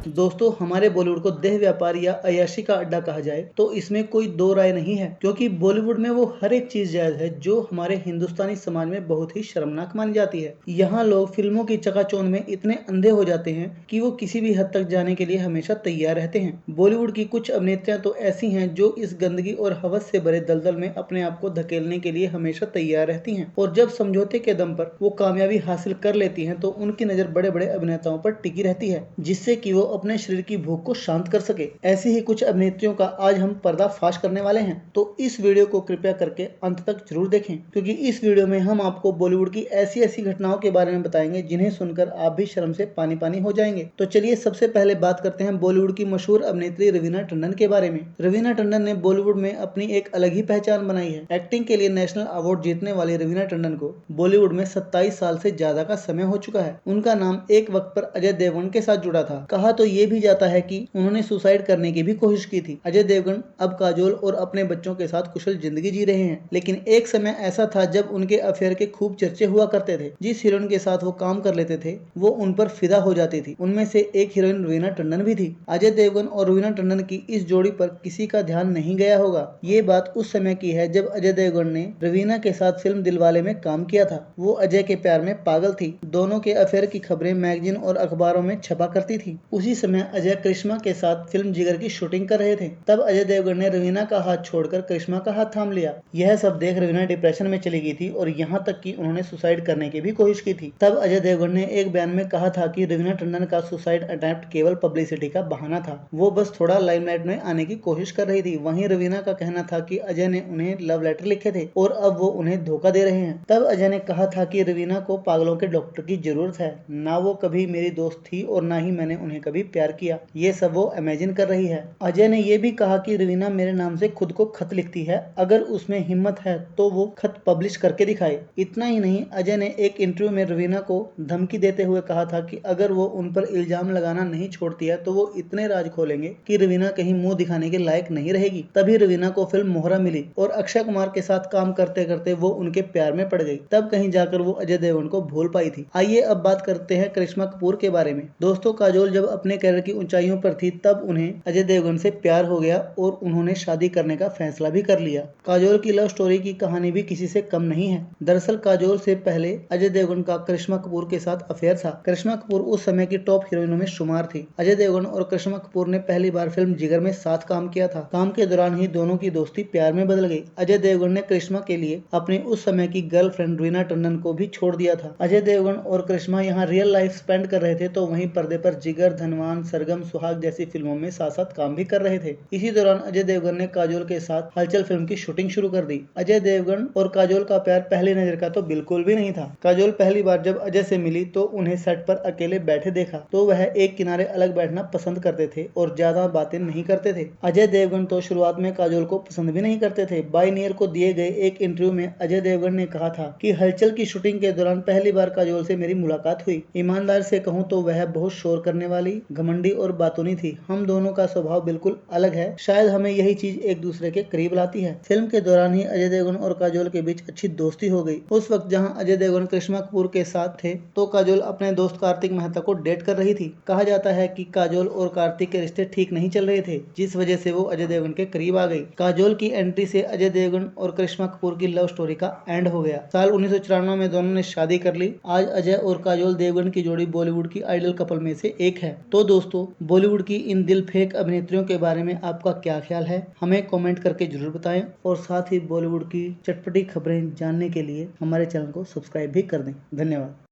दोस्तों, हमारे बॉलीवुड को देह व्यापार या अय्याशी का अड्डा कहा जाए तो इसमें कोई दो राय नहीं है, क्योंकि बॉलीवुड में वो हर एक चीज जायज है जो हमारे हिंदुस्तानी समाज में बहुत ही शर्मनाक मानी जाती है। यहाँ लोग फिल्मों की चकाचौंध में इतने अंधे हो जाते हैं कि वो किसी भी हद तक जाने के लिए हमेशा तैयार रहते हैं। बॉलीवुड की कुछ अभिनेत्रियां तो ऐसी हैं जो इस गंदगी और हवस से भरे दलदल में अपने आप को धकेलने के लिए हमेशा तैयार रहती हैं, और जब समझौते के दम पर वो कामयाबी हासिल कर लेती हैं तो उनकी नजर बड़े बड़े अभिनेताओं पर टिकी रहती है, जिससे कि वो अपने शरीर की भूख को शांत कर सके। ऐसी ही कुछ अभिनेत्रियों का आज हम पर्दाफाश करने वाले हैं, तो इस वीडियो को कृपया करके अंत तक जरूर देखें, क्योंकि इस वीडियो में हम आपको बॉलीवुड की ऐसी ऐसी घटनाओं के बारे में बताएंगे जिन्हें सुनकर आप भी शर्म से पानी पानी हो जाएंगे। तो चलिए सबसे पहले बात करते हैं बॉलीवुड की मशहूर अभिनेत्री रवीना टंडन के बारे में। रवीना टंडन ने बॉलीवुड में अपनी एक अलग ही पहचान बनाई है। एक्टिंग के लिए नेशनल अवार्ड जीतने वाली रवीना टंडन को बॉलीवुड में 27 साल से ज्यादा का समय हो चुका है। उनका नाम एक वक्त पर अजय देवगन के साथ जुड़ा था। कहा तो ये भी जाता है कि उन्होंने सुसाइड करने की भी कोशिश की थी। अजय देवगन अब काजोल और अपने बच्चों के साथ कुशल जिंदगी जी रहे हैं, लेकिन एक समय ऐसा था जब उनके अफेयर के खूब चर्चे हुआ करते थे। जिस हीरोइन के साथ वो काम कर लेते थे वो उन पर फिदा हो जाती थी। उनमें से एक हीरोइन रवीना टंडन भी थी। अजय देवगन और रवीना टंडन की इस जोड़ी पर किसी का ध्यान नहीं गया होगा। ये बात उस समय की है जब अजय देवगन ने रवीना के साथ फिल्म दिलवाले में काम किया था। वो अजय के प्यार में पागल थी। दोनों के अफेयर की खबरें मैगजीन और अखबारों में छपा करती थी। उसी समय अजय करिश्मा के साथ फिल्म जिगर की शूटिंग कर रहे थे। तब अजय देवगन ने रवीना का हाथ छोड़कर करिश्मा का हाथ थाम लिया। यह सब देख रवीना डिप्रेशन में चली गई थी और यहाँ तक कि उन्होंने सुसाइड करने की भी कोशिश की थी। तब अजय देवगन ने एक बयान में कहा था कि रवीना टंडन का सुसाइड अटेम्प्ट केवल पब्लिसिटी का बहाना था। वो बस थोड़ा लाइमलाइट में आने की कोशिश कर रही थी। वहीं रवीना का कहना था कि अजय ने उन्हें लव लेटर लिखे थे और अब वो उन्हें धोखा दे रहे हैं। तब अजय ने कहा था कि रवीना को पागलों के डॉक्टर की जरूरत है। ना वो कभी मेरी दोस्त थी और ना ही मैंने उन्हें कभी प्यार किया। ये सब वो इमेजिन कर रही है। अजय ने ये भी कहा कि रवीना मेरे नाम से खुद को खत लिखती है। अगर उसमें हिम्मत है तो वो खत पब्लिश करके दिखाए। इतना ही नहीं, अजय ने एक इंटरव्यू में रवीना को धमकी देते हुए कहा था कि अगर वो उन पर इल्जाम लगाना नहीं छोड़ती है तो वो इतने राज खोलेंगे कि रवीना कहीं मुंह दिखाने के लायक नहीं रहेगी। तभी रवीना को फिल्म मोहरा मिली और अक्षय कुमार के साथ काम करते करते वो उनके प्यार में पड़ गई। तब कहीं जाकर वो अजय देवगन को भूल पाई थी। आइए अब बात करते हैं करिश्मा कपूर के बारे में। दोस्तों, काजोल जब अपने करियर की ऊंचाइयों पर थी तब उन्हें अजय देवगन से प्यार हो गया और उन्होंने शादी करने का फैसला भी कर लिया। काजोल की लव स्टोरी की कहानी भी किसी से कम नहीं है। दरअसल काजोल से पहले अजय देवगन का करिश्मा कपूर के साथ अफेयर था। करिश्मा कपूर उस समय की टॉप हीरोइनों में शुमार थी। अजय देवगन और करिश्मा कपूर ने पहली बार फिल्म जिगर में साथ काम किया था। काम के दौरान ही दोनों की दोस्ती प्यार में बदल गई। अजय देवगन ने करिश्मा के लिए अपनी उस समय की गर्लफ्रेंड रवीना टंडन को भी छोड़ दिया था। अजय देवगन और करिश्मा यहाँ रियल लाइफ स्पेंड कर रहे थे तो वहीं पर्दे पर जिगर, धनवान, सरगम, सुहाग जैसी फिल्मों में साथ साथ काम भी कर रहे थे। इसी दौरान अजय देवगन ने काजोल के साथ हलचल फिल्म की शूटिंग शुरू कर दी। अजय देवगन और काजोल का प्यार पहली नजर का तो बिल्कुल भी नहीं था। काजोल पहली बार जब अजय से मिली तो उन्हें सेट पर अकेले बैठे देखा तो वह एक किनारे अलग बैठना पसंद करते थे और ज्यादा बातें नहीं करते थे। अजय देवगन तो शुरुआत में काजोल को पसंद भी नहीं करते थे। बाय नियर को दिए गए एक इंटरव्यू में अजय देवगन ने कहा था कि हलचल की शूटिंग के दौरान पहली बार काजोल से मेरी मुलाकात हुई। ईमानदार से कहूँ तो वह बहुत शोर करने वाली, घमंडी और बातूनी थी। हम दोनों का स्वभाव बिल्कुल अलग है। शायद हमें यही चीज एक दूसरे के करीब लाती है। फिल्म के दौरान ही अजय देवगन और काजोल के बीच अच्छी दोस्ती हो गई। उस वक्त जहां अजय देवगन करिश्मा कपूर के साथ थे तो काजोल अपने दोस्त कार्तिक मेहता को डेट कर रही थी। कहा जाता है कि काजोल और कार्तिक के रिश्ते ठीक नहीं चल रहे थे, जिस वजह से वो अजय देवगन के करीब आ गई। काजोल की एंट्री से अजय देवगन और करिश्मा कपूर की लव स्टोरी का एंड हो गया। साल 1994 में दोनों ने शादी कर ली। आज अजय और काजोल देवगन की जोड़ी बॉलीवुड की आइडल कपल में से एक है। तो दोस्तों, बॉलीवुड की इन दिल फेंक अभिनेत्रियों के बारे में आपका क्या ख्याल है, हमें कमेंट करके जरूर बताएं और साथ ही बॉलीवुड की चटपटी खबरें जानने के लिए हमारे चैनल को सब्सक्राइब भी कर दें। धन्यवाद।